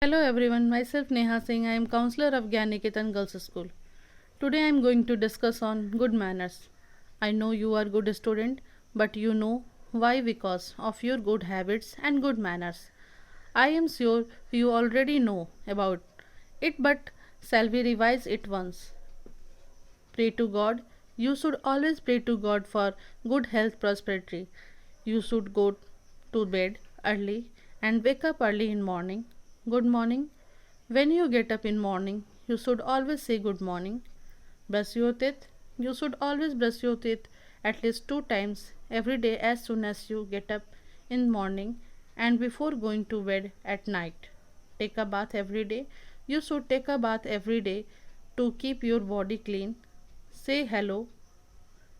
Hello everyone, myself Neha Singh. I am counselor of Gyaniketan Girls School. Today I am going to discuss on good manners. I know you are good student, but you know why because of your good habits and good manners. I am sure you already know about it, but shall we revise it once? Pray to God. You should always pray to God for good health prosperity. You should go to bed early and wake up early in morning. Good morning. When you get up in morning, you should always say good morning. Brush your teeth. You should always brush your teeth at least 2 times every day as soon as you get up in morning and before going to bed at night. Take a bath every day. You should take a bath every day to keep your body clean. Say hello.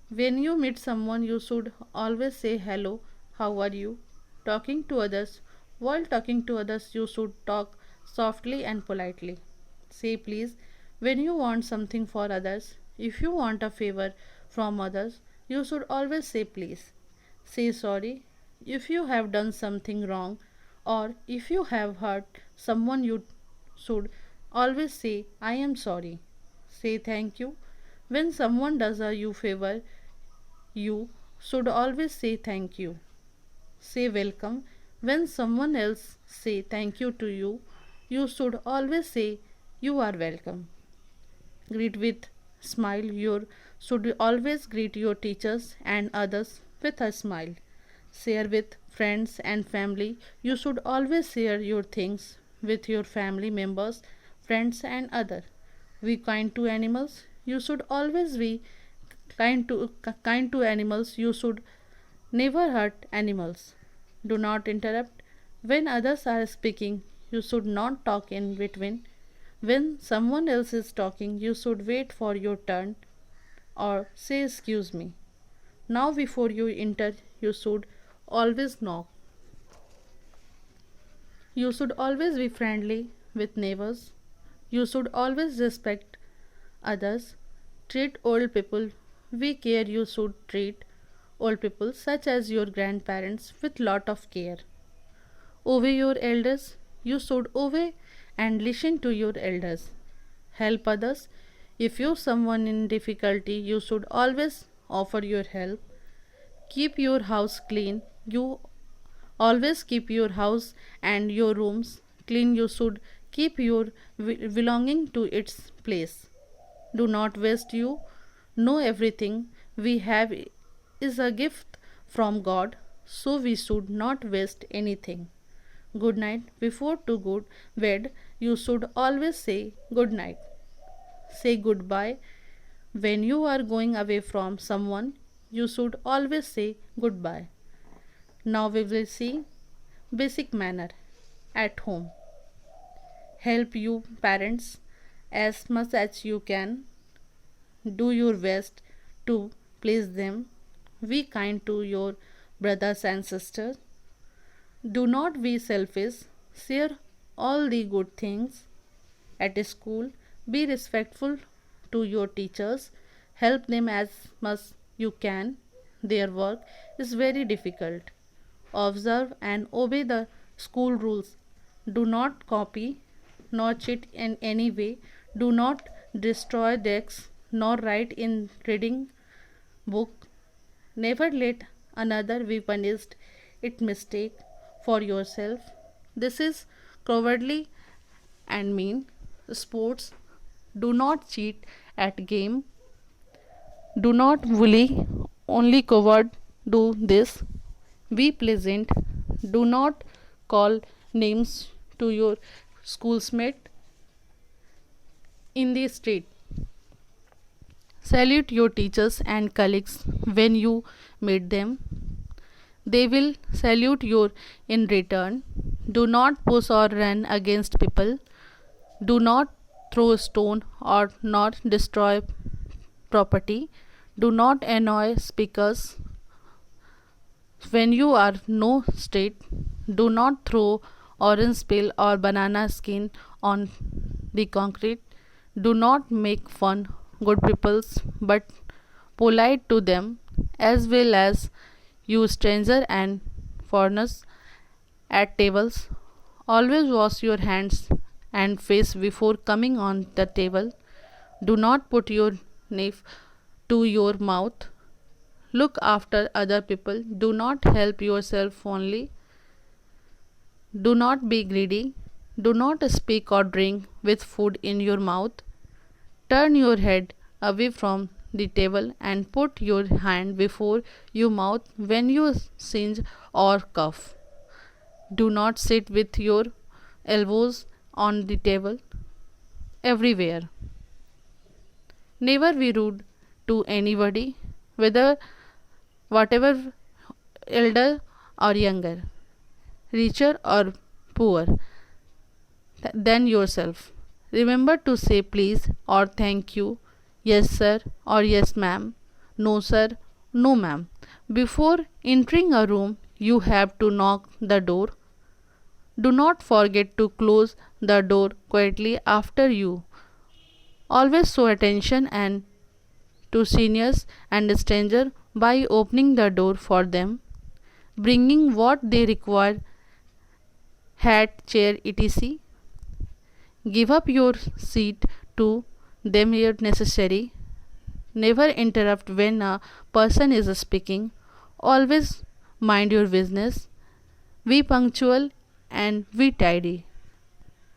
When you meet someone, you should always say hello, how are you? Talking to others. While talking to others, you should talk softly and politely. Say please when you want something for others. If you want a favor from others, you should always say please. Say sorry if you have done something wrong or if you have hurt someone, you should always say I am sorry. Say thank you when someone does a you favor, you should always say thank you. Say welcome when someone else say thank you to you. You should always say you are welcome. Greet with smile. You should always greet your teachers and others with a smile. Share with friends and family. You should always share your things with your family members, friends and other. Be kind to animals. You should always be kind to animals. You should never hurt animals. Do not interrupt when others are speaking. You should not talk in between. When someone else is talking, you should wait for your turn or say excuse me. Now before you enter, you should always knock. You should always be friendly with neighbors. You should always respect others. Treat old people. We care you should treat old people such as your grandparents with lot of care. Obey your elders. You should obey and listen to your elders. Help others. If you someone in difficulty, you should always offer your help. Keep your house clean. You always keep your house and your rooms clean. You should keep your belonging to its place. Do not waste. You know everything we have is a gift from God, so we should not waste anything. Good night. Before to go bed, you should always say good night. Say goodbye. When you are going away from someone, you should always say goodbye. Now we will see basic manner at home. Help you parents as much as you can. Do your best to please them. Be kind to your brothers and sisters. Do not be selfish. Share all the good things at school. Be respectful to your teachers. Help them as much you can. Their work is very difficult. Observe and obey the school rules. Do not copy nor cheat in any way. Do not destroy desks nor write in reading book. Never let another be punished. It mistake for yourself. This is cowardly and mean. Sports. Do not cheat at game. Do not bully. Only coward do this. Be pleasant. Do not call names to your schoolmate in the street. Salute your teachers and colleagues when you meet them. They will salute you in return. Do not push or run against people. Do not throw a stone or not destroy property. Do not annoy speakers. When you are no state, do not throw orange peel or banana skin on the concrete. Do not make fun good peoples but polite to them as well as you stranger and foreigners at tables. Always wash your hands and face before coming on the table. Do not put your knife to your mouth. Look after other people. Do not help yourself only. Do not be greedy. Do not speak or drink with food in your mouth. Turn your head away from the table and put your hand before your mouth when you sneeze or cough. Do not sit with your elbows on the table everywhere. Never be rude to anybody, whether whatever elder or younger, richer or poor than yourself. Remember to say please or thank you, yes sir or yes ma'am, no sir, no ma'am. Before entering a room, you have to knock the door. Do not forget to close the door quietly after you. Always show attention and to seniors and strangers by opening the door for them, bringing what they require, hat, chair, etc. Give up your seat to them if necessary. Never interrupt when a person is speaking. Always mind your business. Be punctual and be tidy.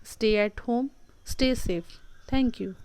Stay at home. Stay safe. Thank you.